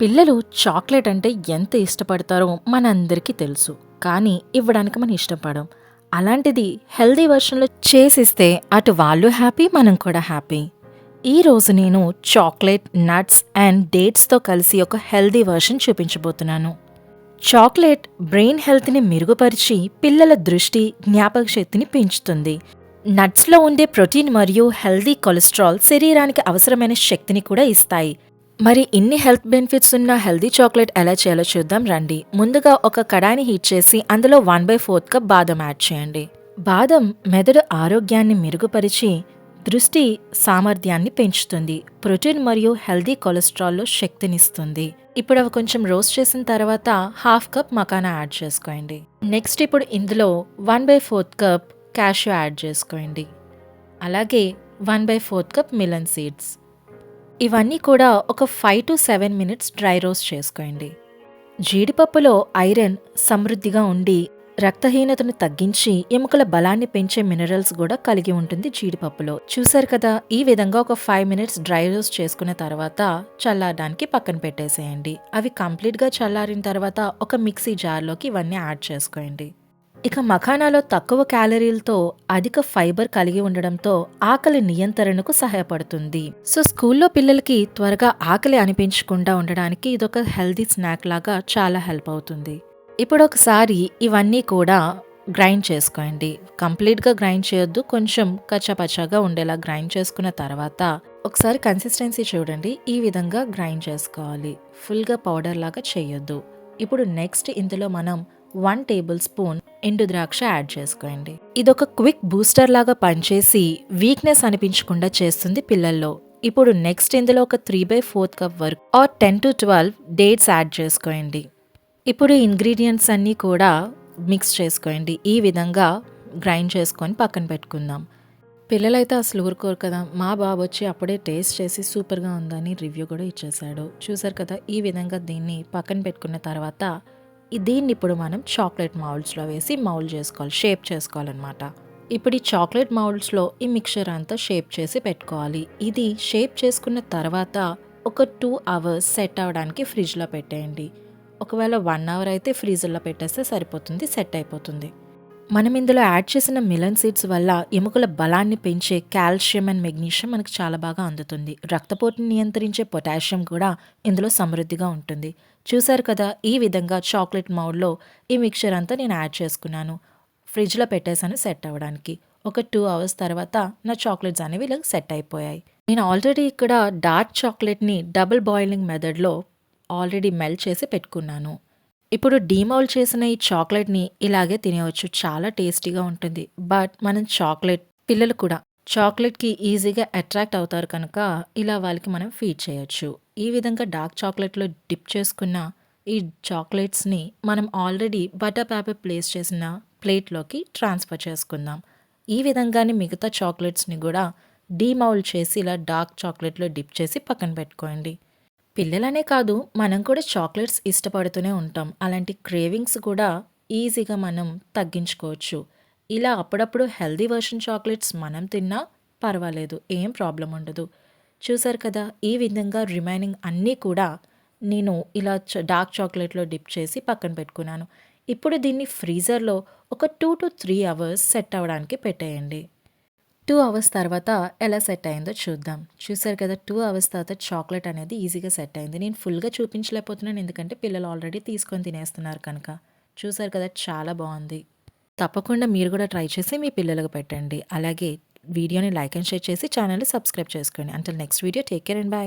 పిల్లలు చాక్లెట్ అంటే ఎంత ఇష్టపడతారో మనందరికీ తెలుసు. కానీ ఇవ్వడానికి మనం ఇష్టపడం. అలాంటిది హెల్తీ వెర్షన్‌లో చేసిస్తే అటు వాళ్ళు హ్యాపీ, మనం కూడా హ్యాపీ. ఈరోజు నేను చాక్లెట్, నట్స్ అండ్ డేట్స్‌తో కలిసి ఒక హెల్తీ వెర్షన్ చూపించబోతున్నాను. చాక్లెట్ బ్రెయిన్ హెల్త్‌ని మెరుగుపరిచి పిల్లల దృష్టి, జ్ఞాపక శక్తిని పెంచుతుంది. నట్స్‌లో ఉండే ప్రోటీన్ మరియు హెల్తీ కొలెస్ట్రాల్ శరీరానికి అవసరమైన శక్తిని కూడా ఇస్తాయి. మరి ఇన్ని హెల్త్ బెనిఫిట్స్ ఉన్న హెల్తీ చాక్లెట్ ఎలా చేయాలో చూద్దాం రండి. ముందుగా ఒక కడాయిని హీట్ చేసి అందులో 1/4 కప్ బాదం యాడ్ చేయండి. బాదం మెదడు ఆరోగ్యాన్ని మెరుగుపరిచి దృష్టి సామర్థ్యాన్ని పెంచుతుంది. ప్రోటీన్ మరియు హెల్తీ కొలెస్ట్రాల్లో శక్తినిస్తుంది. ఇప్పుడు అవి కొంచెం రోస్ట్ చేసిన తర్వాత 1/2 కప్ మకానా యాడ్ చేసుకోండి. నెక్స్ట్ ఇప్పుడు ఇందులో 1/4 కప్ క్యాష్యూ యాడ్ చేసుకోండి. అలాగే 1/4 కప్ మిలన్ సీడ్స్. ఇవన్నీ కూడా ఒక 5 to 7 మినిట్స్ డ్రై రోస్ట్ చేసుకోండి. జీడిపప్పులో ఐరన్ సమృద్ధిగా ఉండి రక్తహీనతను తగ్గించి ఎముకల బలాన్ని పెంచే మినరల్స్ కూడా కలిగి ఉంటుంది జీడిపప్పులో. చూసారు కదా, ఈ విధంగా ఒక 5 మినిట్స్ డ్రై రోస్ట్ చేసుకున్న తర్వాత చల్లారడానికి పక్కన పెట్టేసేయండి. అవి కంప్లీట్గా చల్లారిన తర్వాత ఒక మిక్సీ జార్లోకి ఇవన్నీ యాడ్ చేసుకోండి. ఇక మఖానాలో తక్కువ క్యాలరీలతో అధిక ఫైబర్ కలిగి ఉండడంతో ఆకలి నియంత్రణకు సహాయపడుతుంది. సో స్కూల్లో పిల్లలకి త్వరగా ఆకలి అనిపించకుండా ఉండడానికి ఇదొక హెల్తీ స్నాక్ లాగా చాలా హెల్ప్ అవుతుంది. ఇప్పుడు ఒకసారి ఇవన్నీ కూడా గ్రైండ్ చేసుకోండి. కంప్లీట్గా గ్రైండ్ చేయొద్దు, కొంచెం కచ్చాపచ్చాగా ఉండేలా గ్రైండ్ చేసుకున్న తర్వాత ఒకసారి కన్సిస్టెన్సీ చూడండి. ఈ విధంగా గ్రైండ్ చేసుకోవాలి. ఫుల్గా పౌడర్ లాగా చేయొద్దు. ఇప్పుడు నెక్స్ట్ ఇందులో మనం 1 టేబుల్ స్పూన్ ఎండు ద్రాక్ష యాడ్ చేసుకోండి. ఇదొక క్విక్ బూస్టర్ లాగా పనిచేసి వీక్నెస్ అనిపించకుండా చేస్తుంది పిల్లల్లో. ఇప్పుడు నెక్స్ట్ ఇందులో ఒక 3/4 కప్ వరకు ఆర్ 10 to 12 డేట్స్ యాడ్ చేసుకోండి. ఇప్పుడు ఇంగ్రీడియంట్స్ అన్నీ కూడా మిక్స్ చేసుకోండి. ఈ విధంగా గ్రైండ్ చేసుకొని పక్కన పెట్టుకుందాం. పిల్లలైతే అసలు ఊరుకోరు కదా. మా బాబు వచ్చి అప్పుడే టేస్ట్ చేసి సూపర్గా ఉందని రివ్యూ కూడా ఇచ్చేసాడు. చూసారు కదా, ఈ విధంగా దీన్ని పక్కన పెట్టుకున్న తర్వాత దీన్ని ఇప్పుడు మనం చాక్లెట్ మౌల్డ్స్లో వేసి మౌల్డ్ చేసుకోవాలి, షేప్ చేసుకోవాలన్నమాట. ఇప్పుడు ఈ చాక్లెట్ మౌల్డ్స్లో ఈ మిక్చర్ అంతా షేప్ చేసి పెట్టుకోవాలి. ఇది షేప్ చేసుకున్న తర్వాత ఒక 2 hours సెట్ అవ్వడానికి ఫ్రిడ్జ్లో పెట్టేయండి. ఒకవేళ 1 hour అయితే ఫ్రీజర్లో పెట్టేస్తే సరిపోతుంది, సెట్ అయిపోతుంది. మనం ఇందులో యాడ్ చేసిన మిలన్ సీడ్స్ వల్ల ఎముకల బలాన్ని పెంచే కాల్షియం అండ్ మెగ్నీషియం మనకు చాలా బాగా అందుతుంది. రక్తపోటుని నియంత్రించే పొటాషియం కూడా ఇందులో సమృద్ధిగా ఉంటుంది. చూసారు కదా, ఈ విధంగా చాక్లెట్ మౌల్డ్లో ఈ మిక్చర్ అంతా నేను యాడ్ చేసుకున్నాను. ఫ్రిడ్జ్లో పెట్టేశాను సెట్ అవ్వడానికి. ఒక 2 hours తర్వాత నా చాక్లెట్స్ అనేవి ఇలా సెట్ అయిపోయాయి. నేను ఆల్రెడీ ఇక్కడ డార్క్ చాక్లెట్ని డబుల్ బాయిలింగ్ మెథడ్లో ఆల్రెడీ మెల్ట్ చేసి పెట్టుకున్నాను. ఇప్పుడు డీమౌల్డ్ చేసిన ఈ చాక్లెట్ని ఇలాగే తినేవచ్చు, చాలా టేస్టీగా ఉంటుంది. బట్ మనం చాక్లెట్ పిల్లలు కూడా చాక్లెట్కి ఈజీగా అట్రాక్ట్ అవుతారు కనుక ఇలా వాళ్ళకి మనం ఫీడ్ చేయొచ్చు. ఈ విధంగా డార్క్ చాక్లెట్లో డిప్ చేసుకున్న ఈ చాక్లెట్స్ని మనం ఆల్రెడీ బటర్ పేపర్ ప్లేస్ చేసిన ప్లేట్లోకి ట్రాన్స్ఫర్ చేసుకుందాం. ఈ విధంగానే మిగతా చాక్లెట్స్ని కూడా డీమౌల్డ్ చేసి ఇలా డార్క్ చాక్లెట్లో డిప్ చేసి పక్కన పెట్టుకోండి. పిల్లలనే కాదు, మనం కూడా చాక్లెట్స్ ఇష్టపడుతూనే ఉంటాం. అలాంటి క్రేవింగ్స్ కూడా ఈజీగా మనం తగ్గించుకోవచ్చు. ఇలా అప్పుడప్పుడు హెల్దీ వెర్షన్ చాక్లెట్స్ మనం తిన్నా పర్వాలేదు, ఏం ప్రాబ్లం ఉండదు. చూసారు కదా, ఈ విధంగా రిమైనింగ్ అన్నీ కూడా నేను ఇలా డార్క్ చాక్లెట్లో డిప్ చేసి పక్కన పెట్టుకున్నాను. ఇప్పుడు దీన్ని ఫ్రీజర్లో ఒక 2 to 3 hours సెట్ అవ్వడానికి పెట్టేయండి. 2 hours తర్వాత ఎలా సెట్ అయిందో చూద్దాం. చూసారు కదా, 2 hours తర్వాత చాక్లెట్ అనేది ఈజీగా సెట్ అయింది. నేను ఫుల్గా చూపించలేకపోతున్నాను ఎందుకంటే పిల్లలు ఆల్రెడీ తీసుకొని తినేస్తున్నారు కనుక. చూసారు కదా, చాలా బాగుంది. తప్పకుండా మీరు కూడా ట్రై చేసి మీ పిల్లలకు పెట్టండి. అలాగే వీడియోని లైక్ అండ్ షేర్ చేసి ఛానల్ని సబ్స్క్రైబ్ చేసుకోండి. Until next video, take care and by.